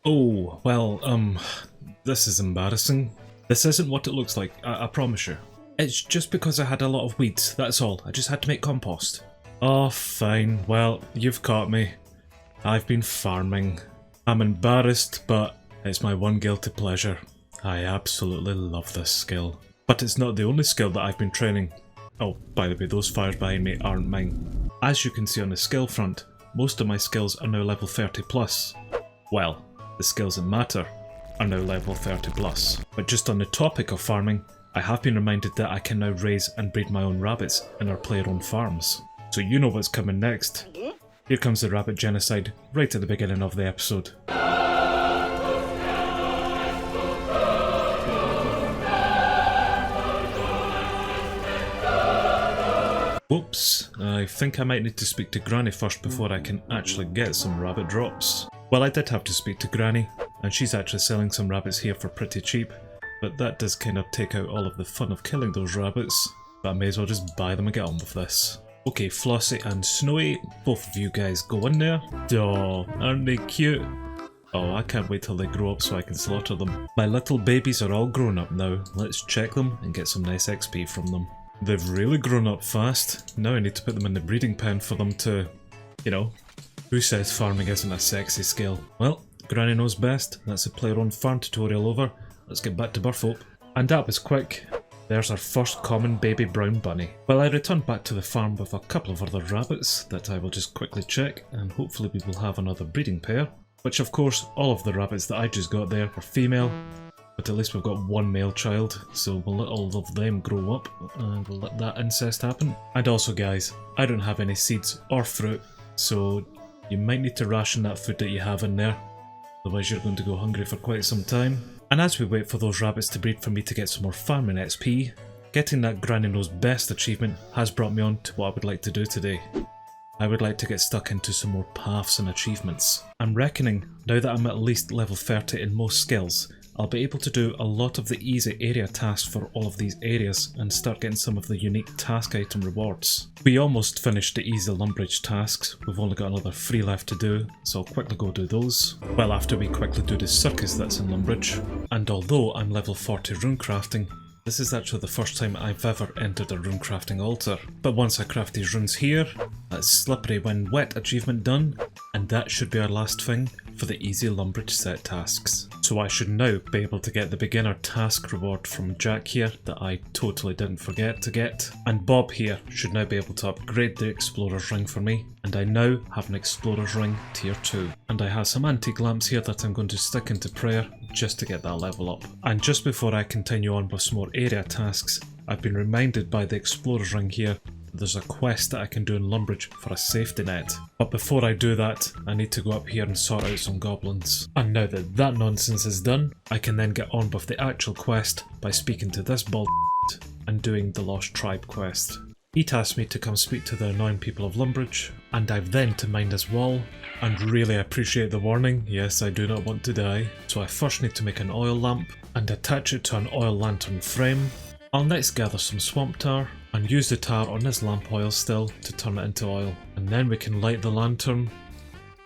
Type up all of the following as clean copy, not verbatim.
Oh, well, this is embarrassing. This isn't what it looks like, I promise you. It's just because I had a lot of weeds, that's all. I just had to make compost. Oh, fine. Well, you've caught me. I've been farming. I'm embarrassed, but it's my one guilty pleasure. I absolutely love this skill. But it's not the only skill that I've been training. Oh, by the way, those fires behind me aren't mine. As you can see on the skill front, most of my skills are now level 30 plus. Well, the skills that matter are now level 30 plus. But just on the topic of farming, I have been reminded that I can now raise and breed my own rabbits in our player-owned farms. So you know what's coming next. Here comes the rabbit genocide right at the beginning of the episode. Whoops, I think I might need to speak to Granny first before I can actually get some rabbit drops. Well, I did have to speak to Granny, and she's actually selling some rabbits here for pretty cheap, but that does kind of take out all of the fun of killing those rabbits, but I may as well just buy them and get on with this. Okay, Flossie and Snowy, both of you guys go in there. Aw, aren't they cute? Oh, I can't wait till they grow up so I can slaughter them. My little babies are all grown up now, let's check them and get some nice XP from them. They've really grown up fast. Now I need to put them in the breeding pen for them to, you know, who says farming isn't a sexy skill? Well, Granny knows best. That's a player-owned farm tutorial over. Let's get back to Burthorpe. And that was quick. There's our first common baby brown bunny. Well, I returned back to the farm with a couple of other rabbits that I will just quickly check, and hopefully we will have another breeding pair. Which of course, all of the rabbits that I just got there were female. But at least we've got one male child, so we'll let all of them grow up, and we'll let that incest happen. And also guys, I don't have any seeds or fruit, so you might need to ration that food that you have in there, otherwise you're going to go hungry for quite some time. And as we wait for those rabbits to breed for me to get some more farming XP, getting that Granny Knows Best achievement has brought me on to what I would like to do today. I would like to get stuck into some more paths and achievements. I'm reckoning, now that I'm at least level 30 in most skills, I'll be able to do a lot of the easy area tasks for all of these areas and start getting some of the unique task item rewards. We almost finished the easy Lumbridge tasks, we've only got another 3 left to do, so I'll quickly go do those. Well, after we quickly do the circus that's in Lumbridge. And although I'm level 40 runecrafting, this is actually the first time I've ever entered a runecrafting altar. But once I craft these runes here, that's Slippery When Wet achievement done, and that should be our last thing for the easy Lumbridge set tasks. So I should now be able to get the beginner task reward from Jack here that I totally didn't forget to get. And Bob here should now be able to upgrade the Explorer's Ring for me. And I now have an Explorer's Ring tier 2. And I have some antique lamps here that I'm going to stick into prayer just to get that level up. And just before I continue on with some more area tasks, I've been reminded by the Explorer's Ring here there's a quest that I can do in Lumbridge for a safety net. But before I do that, I need to go up here and sort out some goblins. And now that that nonsense is done, I can then get on with the actual quest by speaking to this bald and doing the Lost Tribe quest. He tasked me to come speak to the annoying people of Lumbridge, and I've then to mine this wall, and really appreciate the warning, yes I do not want to die. So I first need to make an oil lamp, and attach it to an oil lantern frame. I'll next gather some swamp tar, and use the tar on this lamp oil still to turn it into oil. And then we can light the lantern,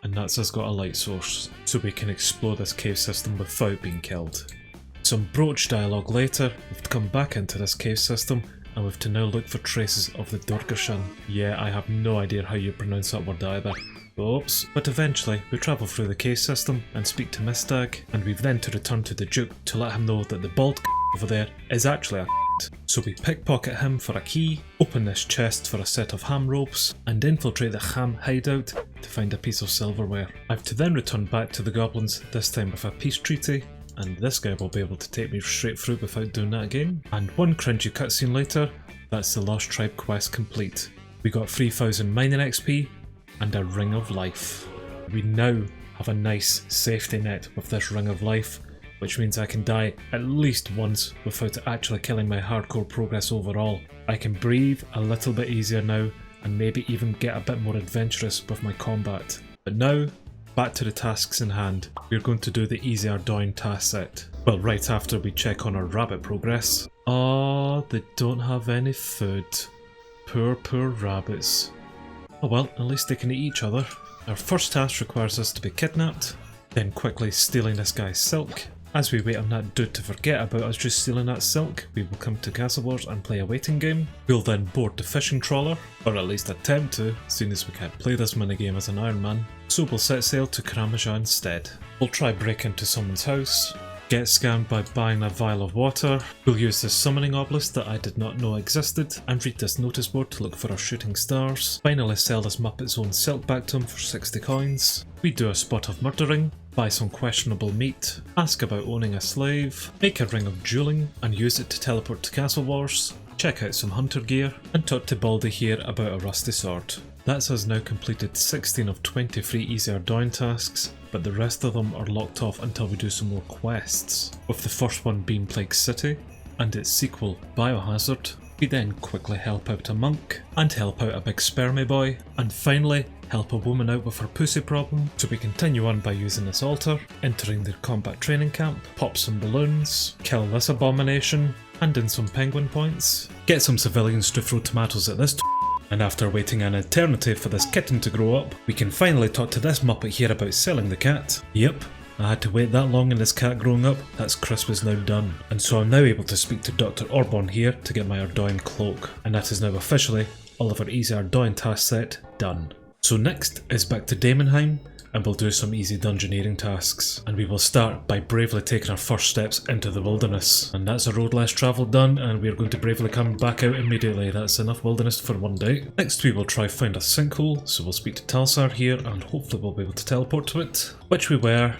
and that's us got a light source, so we can explore this cave system without being killed. Some broach dialogue later, we've come back into this cave system, and we've to now look for traces of the Durgarshan. Yeah, I have no idea how you pronounce that word either. Oops. But eventually, we travel through the cave system and speak to Mistag, and we've then to return to the Duke to let him know that the bald over there is actually a so we pickpocket him for a key, open this chest for a set of ham ropes, and infiltrate the ham hideout to find a piece of silverware. I've to then return back to the goblins, this time with a peace treaty, and this guy will be able to take me straight through without doing that again. And one cringy cutscene later, that's the Lost Tribe quest complete. We got 3000 mining XP and a Ring of Life. We now have a nice safety net with this Ring of Life, which means I can die at least once without actually killing my hardcore progress overall. I can breathe a little bit easier now, and maybe even get a bit more adventurous with my combat. But now, back to the tasks in hand. We're going to do the easy Ardougne task set. Well, right after we check on our rabbit progress. Oh, they don't have any food. Poor rabbits. Oh well, at least they can eat each other. Our first task requires us to be kidnapped, Then quickly stealing this guy's silk. As we wait on that dude to forget about us just stealing that silk, we will come to Castle Wars and play a waiting game. We'll then board the fishing trawler, or at least attempt to, seeing as we can't play this minigame as an Iron Man. So we'll set sail to Karamja instead. We'll try break into someone's house, get scammed by buying a vial of water. We'll use this summoning obelisk that I did not know existed, and read this notice board to look for our shooting stars. Finally sell this Muppet's own silk back to him for 60 coins. We do a spot of murdering, buy some questionable meat, ask about owning a slave, make a ring of dueling and use it to teleport to Castle Wars, check out some hunter gear, and talk to Baldy here about a rusty sword. That's us now completed 16 of 20 free easy Ardougne tasks, but the rest of them are locked off until we do some more quests, with the first one being Plague City, and its sequel Biohazard. We then quickly help out a monk, and help out a big spermy boy, and finally help a woman out with her pussy problem. So we continue on by using this altar, entering their combat training camp, pop some balloons, kill this abomination, hand in some penguin points, get some civilians to throw tomatoes at this and after waiting an eternity for this kitten to grow up, we can finally talk to this muppet here about selling the cat. Yep, I had to wait that long in this cat growing up. That's Christmas now done. And so I'm now able to speak to Dr. Ardougne here to get my Ardougne cloak. And that is now officially all of our easy Ardougne task set done. So next is back to Daemonheim, and we'll do some easy dungeoneering tasks. And we will start by bravely taking our first steps into the wilderness. And that's a road less travelled done, and we're going to bravely come back out immediately. That's enough wilderness for one day. Next we will try find a sinkhole, so we'll speak to Talsar here, and hopefully we'll be able to teleport to it. Which we were,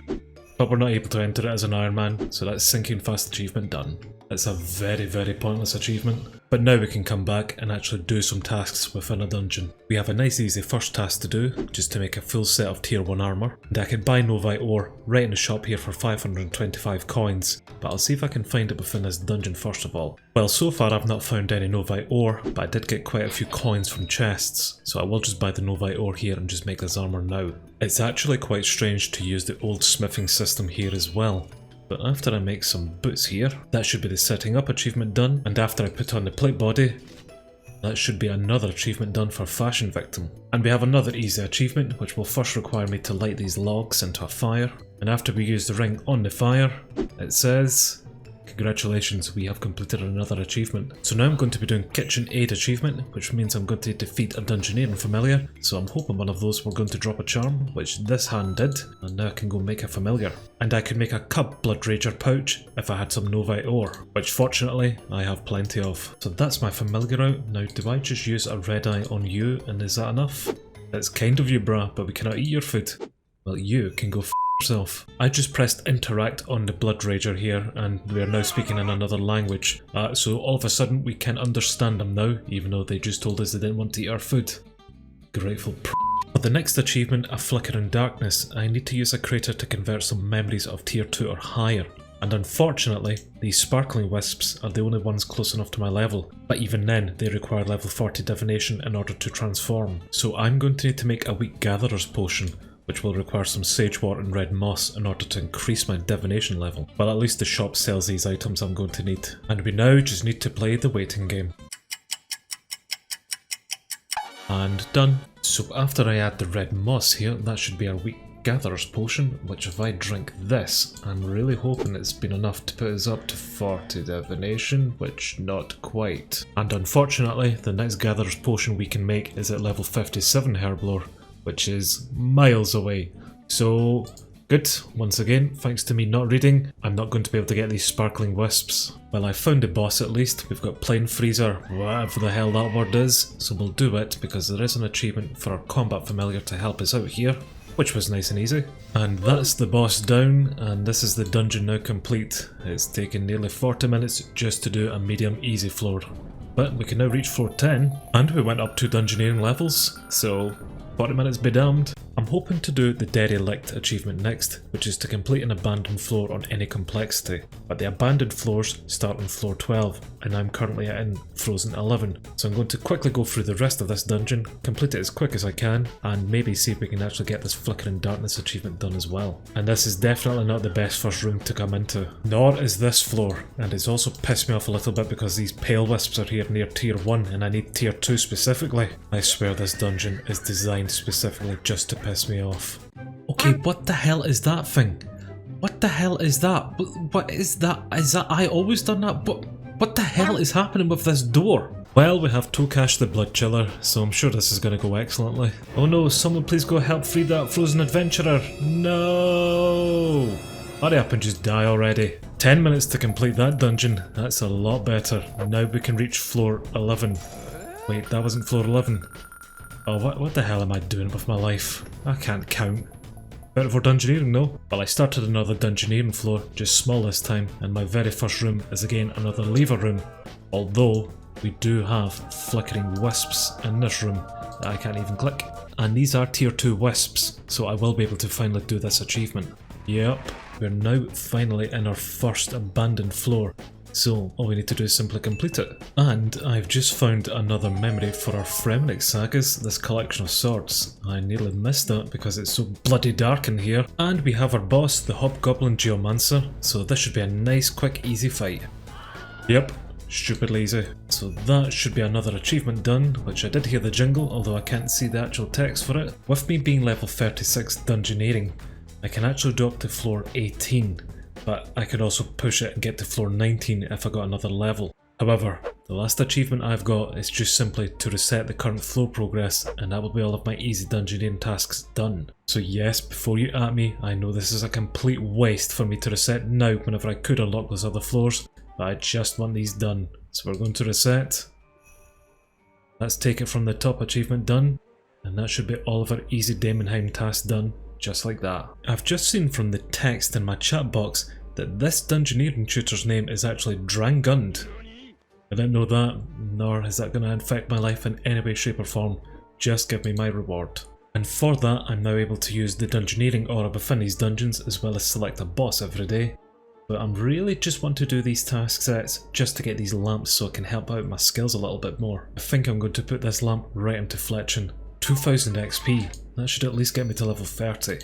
but we're not able to enter it as an Iron Man, so that's sinking fast achievement done. It's a very, very pointless achievement. But now we can come back and actually do some tasks within a dungeon. We have a nice easy first task to do, just to make a full set of tier 1 armour. And I can buy Novite ore right in the shop here for 525 coins, but I'll see if I can find it within this dungeon first of all. Well, so far I've not found any Novite ore, but I did get quite a few coins from chests, so I will just buy the Novite ore here and just make this armour now. It's actually quite strange to use the old smithing system here as well. But after I make some boots here, that should be the setting up achievement done, and after I put on the plate body, that should be another achievement done for fashion victim. And we have another easy achievement, which will first require me to light these logs into a fire, and after we use the ring on the fire, it says, congratulations, we have completed another achievement. So now I'm going to be doing kitchen aid achievement, which means I'm going to defeat a dungeoneering familiar, so I'm hoping one of those we're going to drop a charm, which this hand did, and now I can go make a familiar. And I could make a cub blood rager pouch if I had some Novite ore, which fortunately I have plenty of. So that's my familiar out. Now do I just use a red eye on you, and is that enough? It's kind of you brah, but we cannot eat your food. Well, you can go yourself. I just pressed interact on the blood rager here, and we are now speaking in another language. So all of a sudden we can understand them now, even though they just told us they didn't want to eat our food. Grateful For the next achievement, A Flicker in Darkness, I need to use a crater to convert some memories of tier 2 or higher. And unfortunately, these sparkling wisps are the only ones close enough to my level, but even then they require level 40 divination in order to transform. So I'm going to need to make a weak gatherer's potion, which will require some sagewort and red moss in order to increase my divination level. Well, at least the shop sells these items I'm going to need. And we now just need to play the waiting game. And done. So after I add the red moss here, that should be our weak gatherer's potion, which if I drink this, I'm really hoping it's been enough to put us up to 40 divination, which not quite. And unfortunately, the next gatherer's potion we can make is at level 57 herblore, which is miles away. So good, once again, thanks to me not reading, I'm not going to be able to get these sparkling wisps. Well, I found the boss at least. We've got Plain Freezer, whatever the hell that word is, so we'll do it because there is an achievement for our combat familiar to help us out here, which was nice and easy. And that's the boss down, and this is the dungeon now complete. It's taken nearly 40 minutes just to do a medium easy floor. But we can now reach floor 10, and we went up 2 dungeoneering levels, so 40 minutes be damned. I'm hoping to do the Derelict achievement next, which is to complete an abandoned floor on any complexity. but the abandoned floors start on floor 12, and I'm currently in Frozen 11. So I'm going to quickly go through the rest of this dungeon, complete it as quick as I can, and maybe see if we can actually get this Flickering Darkness achievement done as well. And this is definitely not the best first room to come into, nor is this floor, and it's also pissed me off a little bit because these pale wisps are here near tier 1 and I need tier 2 specifically. I swear this dungeon is designed specifically just to piss me off. Okay, what the hell is that thing? What the hell is that? What is that? Is that I always done that? What the hell is happening with this door? Well, we have Tokash the Blood Chiller, so I'm sure this is going to go excellently. Oh no, someone please go help free that frozen adventurer. No! Hurry up and just die already. 10 minutes to complete that dungeon. That's a lot better. Now we can reach floor 11. Wait, that wasn't floor 11. Oh, what the hell am I doing with my life? I can't count. Better for dungeoneering though. Well, I started another dungeoneering floor, just small this time, and my very first room is again another lever room. Although, we do have flickering wisps in this room that I can't even click. And these are tier 2 wisps, so I will be able to finally do this achievement. Yep, we're now finally in our first abandoned floor. So all we need to do is simply complete it. And I've just found another memory for our Fremenic sagas, this collection of swords. I nearly missed that because it's so bloody dark in here. And we have our boss, the Hobgoblin Geomancer, so this should be a nice quick easy fight. Yep, stupidly easy. So that should be another achievement done, which I did hear the jingle, although I can't see the actual text for it. With me being level 36 dungeoneering, I can actually do up to floor 18. But I could also push it and get to floor 19 if I got another level. However, the last achievement I've got is just simply to reset the current flow progress, and that will be all of my easy dungeoneering tasks done. So yes, before you at me, I know this is a complete waste for me to reset now whenever I could unlock those other floors, but I just want these done. So we're going to reset. Let's take it from the top achievement done, and that should be all of our easy Daemonheim tasks done. Just like that. I've just seen from the text in my chat box that this dungeoneering tutor's name is actually Drangund. I didn't know that, nor is that going to affect my life in any way, shape or form. Just give me my reward. And for that, I'm now able to use the dungeoneering aura within these dungeons as well as select a boss every day. But I'm really just want to do these task sets just to get these lamps so I can help out my skills a little bit more. I think I'm going to put this lamp right into Fletching. 2000 XP. That should at least get me to level 30.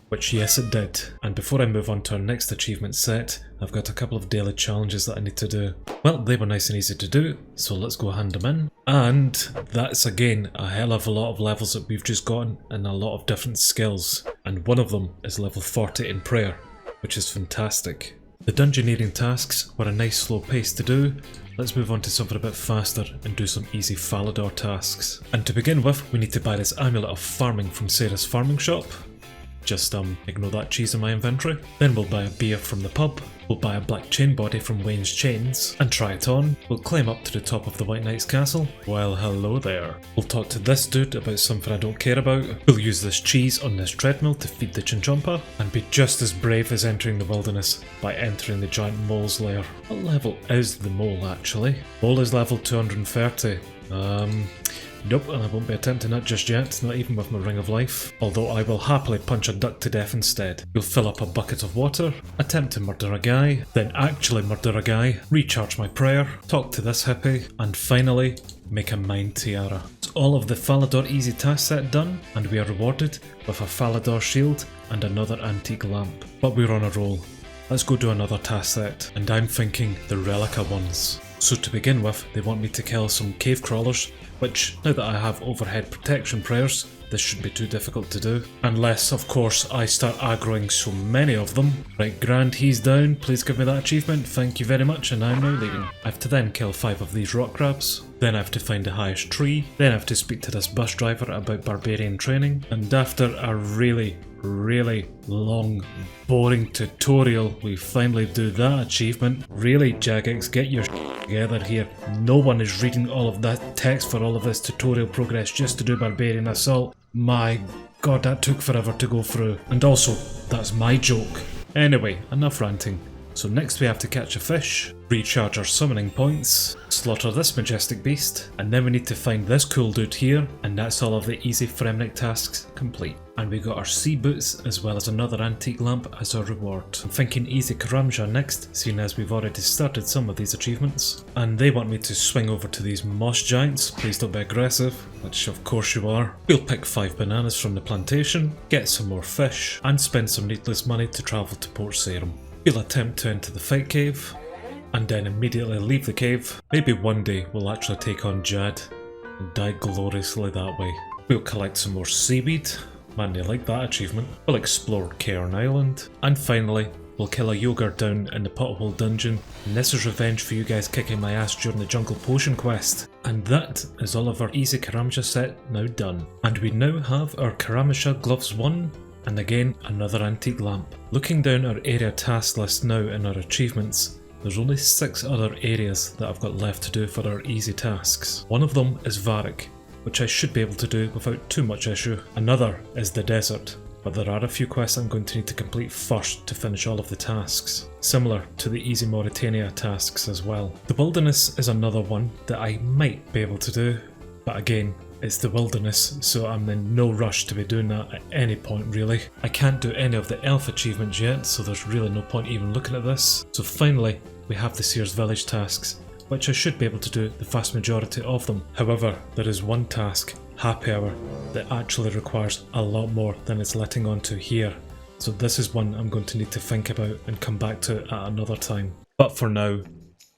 Which yes it did. And before I move on to our next achievement set, I've got a couple of daily challenges that I need to do. Well, they were nice and easy to do, so let's go hand them in. And that's again a hell of a lot of levels that we've just gotten and a lot of different skills. And one of them is level 40 in prayer, which is fantastic. The dungeoneering tasks were a nice slow pace to do. Let's move on to something a bit faster and do some easy Falador tasks. And to begin with, we need to buy this Amulet of Farming from Sarah's farming shop. Just ignore that cheese in my inventory. Then we'll buy a beer from the pub. We'll buy a black chain body from Wayne's Chains and try it on. We'll climb up to the top of the White Knight's castle. Well, hello there. We'll talk to this dude about something I don't care about. We'll use this cheese on this treadmill to feed the Chinchompa and be just as brave as entering the wilderness by entering the giant mole's lair. What level is the mole actually? Mole is level 230. Nope, and I won't be attempting that just yet, not even with my Ring of Life. Although I will happily punch a duck to death instead. We'll fill up a bucket of water, attempt to murder a guy, then actually murder a guy, recharge my prayer, talk to this hippie, and finally, make a mind tiara. It's all of the Falador easy task set done, and we are rewarded with a Falador shield and another antique lamp. But we're on a roll. Let's go do another task set, and I'm thinking the Rellekka ones. So to begin with, they want me to kill some cave crawlers, which, now that I have overhead protection prayers, this shouldn't be too difficult to do. Unless, of course, I start aggroing so many of them. Right, Grand, he's down, please give me that achievement, thank you very much, and I'm now leaving. I have to then kill 5 of these rock crabs, then I have to find the highest tree, then I have to speak to this bus driver about barbarian training, and after a really long, boring tutorial, we finally do that achievement. Really, Jagex, get your together here. No one is reading all of that text for all of this tutorial progress just to do Barbarian Assault. My god, that took forever to go through. And also, that's my joke. Anyway, enough ranting. So next we have to catch a fish, recharge our summoning points, slaughter this majestic beast, and then we need to find this cool dude here, and that's all of the easy Fremenic tasks complete. And we got our sea boots as well as another antique lamp as our reward. I'm thinking easy Karamja next, seeing as we've already started some of these achievements. And they want me to swing over to these moss giants, please don't be aggressive, which of course you are. We'll pick 5 bananas from the plantation, get some more fish, and spend some needless money to travel to Port Sarum. We'll attempt to enter the fight cave, and then immediately leave the cave. Maybe one day we'll actually take on Jad and die gloriously that way. We'll collect some more seaweed. Man, you like that achievement. We'll explore Cairn Island. And finally, we'll kill a Yogurt down in the Pothole Dungeon. And this is revenge for you guys kicking my ass during the Jungle Potion quest. And that is all of our easy Karamja set now done. And we now have our Karamja Gloves 1. And again, another antique lamp. Looking down our area task list now in our achievements, there's only 6 other areas that I've got left to do for our easy tasks. One of them is Varrock, which I should be able to do without too much issue. Another is the desert, but there are a few quests I'm going to need to complete first to finish all of the tasks, similar to the easy Mauritania tasks as well. The wilderness is another one that I might be able to do, but again, it's the wilderness, so I'm in no rush to be doing that at any point really. I can't do any of the elf achievements yet, so there's really no point even looking at this. So finally, we have the Seer's Village tasks, which I should be able to do the vast majority of them. However, there is one task, Happy Hour, that actually requires a lot more than it's letting on to here. So this is one I'm going to need to think about and come back to at another time. But for now,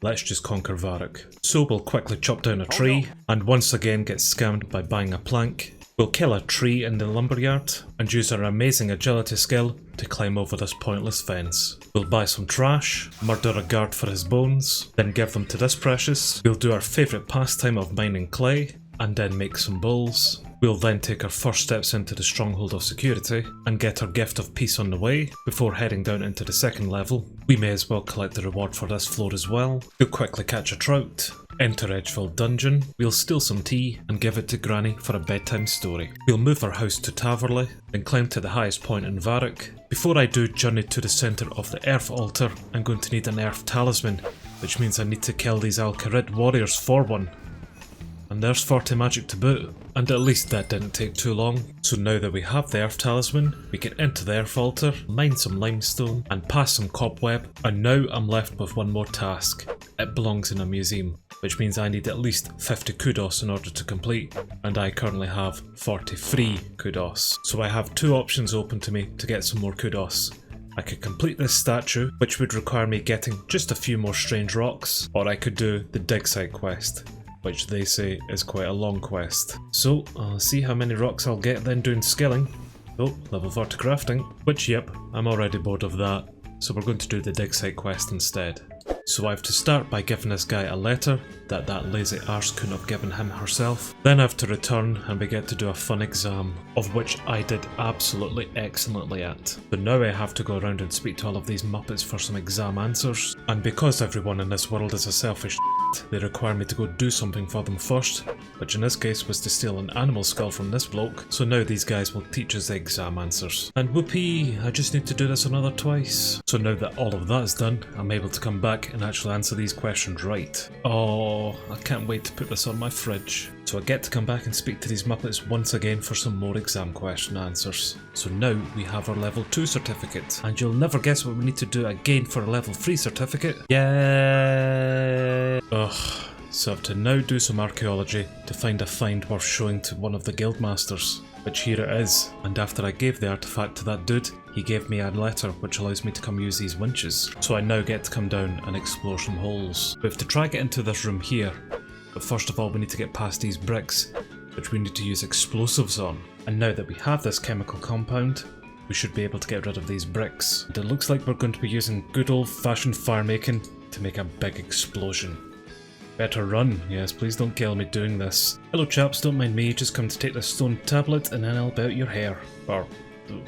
let's just conquer Varrock. So we'll quickly chop down a tree, and once again get scammed by buying a plank. We'll kill a tree in the lumberyard, and use our amazing agility skill to climb over this pointless fence. We'll buy some trash, murder a guard for his bones, then give them to this precious. We'll do our favourite pastime of mining clay, and then make some bulls. We'll then take our first steps into the stronghold of security, and get our gift of peace on the way, before heading down into the second level. We may as well collect the reward for this floor as well. We'll quickly catch a trout, enter Edgefield Dungeon, we'll steal some tea and give it to Granny for a bedtime story. We'll move our house to Taverley, then climb to the highest point in Varrock. Before I do journey to the centre of the Earth Altar, I'm going to need an Earth Talisman, which means I need to kill these Al-Kharid warriors for one. And there's 40 magic to boot. And at least that didn't take too long. So now that we have the Earth Talisman, we can enter the Earth Altar, mine some limestone, and pass some cobweb. And now I'm left with one more task. It belongs in a museum, which means I need at least 50 kudos in order to complete, and I currently have 43 kudos. So I have 2 options open to me to get some more kudos. I could complete this statue, which would require me getting just a few more strange rocks, or I could do the dig site quest, which they say is quite a long quest. So I'll see how many rocks I'll get then doing skilling. Oh, level 40 crafting, which yep, I'm already bored of that, so we're going to do the dig site quest instead. So I have to start by giving this guy a letter that lazy arse couldn't have given him herself. Then I have to return and we get to do a fun exam, of which I did absolutely excellently at. But now I have to go around and speak to all of these muppets for some exam answers, and because everyone in this world is a selfish they require me to go do something for them first, which in this case was to steal an animal skull from this bloke, so now these guys will teach us the exam answers. And whoopee, I just need to do this another twice. So now that all of that is done, I'm able to come back and actually answer these questions right. Oh, I can't wait to put this on my fridge. So I get to come back and speak to these muppets once again for some more exam question answers. So now we have our level 2 certificate, and you'll never guess what we need to do again for a level 3 certificate. Yay! Ugh. So I have to now do some archaeology to find a find worth showing to one of the guildmasters, which here it is, and after I gave the artifact to that dude, he gave me a letter which allows me to come use these winches. So I now get to come down and explore some holes. We have to try get into this room here, but first of all we need to get past these bricks, which we need to use explosives on. And now that we have this chemical compound, we should be able to get rid of these bricks. And it looks like we're going to be using good old-fashioned fire making to make a big explosion. Better run, yes, please don't kill me doing this. Hello chaps, don't mind me, just come to take this stone tablet and then I'll bout your hair. Or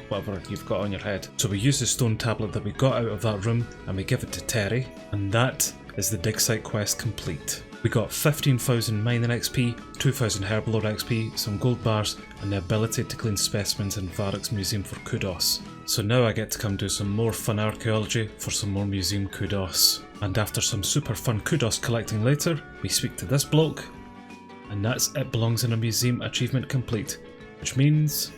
whatever you've got on your head. So we use the stone tablet that we got out of that room and we give it to Terry, and that is the dig site quest complete. We got 15,000 mining XP, 2,000 herbalore XP, some gold bars, and the ability to clean specimens in Varrock's museum for kudos. So now I get to come do some more fun archaeology for some more museum kudos. And after some super fun kudos collecting later, we speak to this bloke, and that's It Belongs in a Museum achievement complete, which means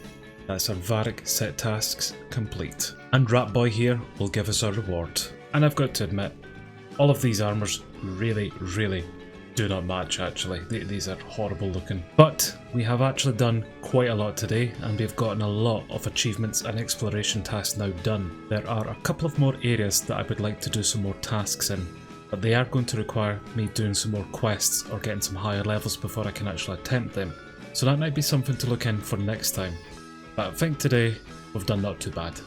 that's our Varrock set tasks complete. And Rat Boy here will give us our reward. And I've got to admit, all of these armours really do not match actually. These are horrible looking. But we have actually done quite a lot today, and we've gotten a lot of achievements and exploration tasks now done. There are a couple of more areas that I would like to do some more tasks in, but they are going to require me doing some more quests or getting some higher levels before I can actually attempt them. So that might be something to look in for next time. But I think today we've done not too bad.